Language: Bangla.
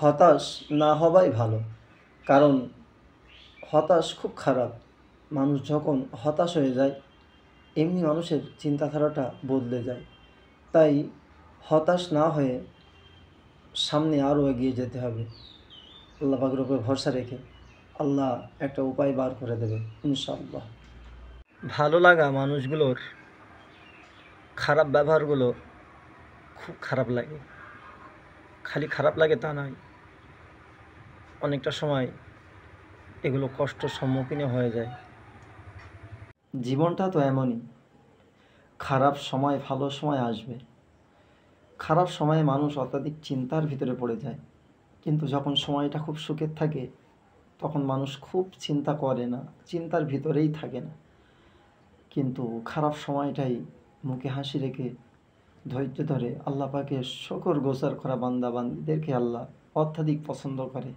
হতাশ না হওয়াই ভালো। কারণ হতাশ খুব খারাপ। মানুষ যখন হতাশ হয়ে যায়, এমনি মানুষের চিন্তাধারাটা বদলে যায়। তাই হতাশ না হয়ে সামনে আরও এগিয়ে যেতে হবে। আল্লাহ পাকের উপর ভরসা রেখে আল্লাহ একটা উপায় বার করে দেবে ইনশাআল্লাহ। ভালো লাগা মানুষগুলোর খারাপ ব্যবহারগুলো খুব খারাপ লাগে। খালি খারাপ লাগে তা নয়, অনেকটা সময় এগুলো কষ্টর সম্মুখীনও হয়ে যায়। জীবনটা তো এমনই, খারাপ সময় ভালো সময় আসবে। খারাপ সময়ে মানুষ অত্যাধিক চিন্তার ভিতরে পড়ে যায়, কিন্তু যখন সময়টা খুব সুখের থাকে তখন মানুষ খুব চিন্তা করে না, চিন্তার ভিতরেই থাকে না। কিন্তু খারাপ সময়টাই মুখে হাসি রেখে ধৈর্য ধরে আল্লাহ পাকের শকর গোজার করা বান্দা বান্দীদেরকে আল্লাহ অত্যাধিক পছন্দ করে।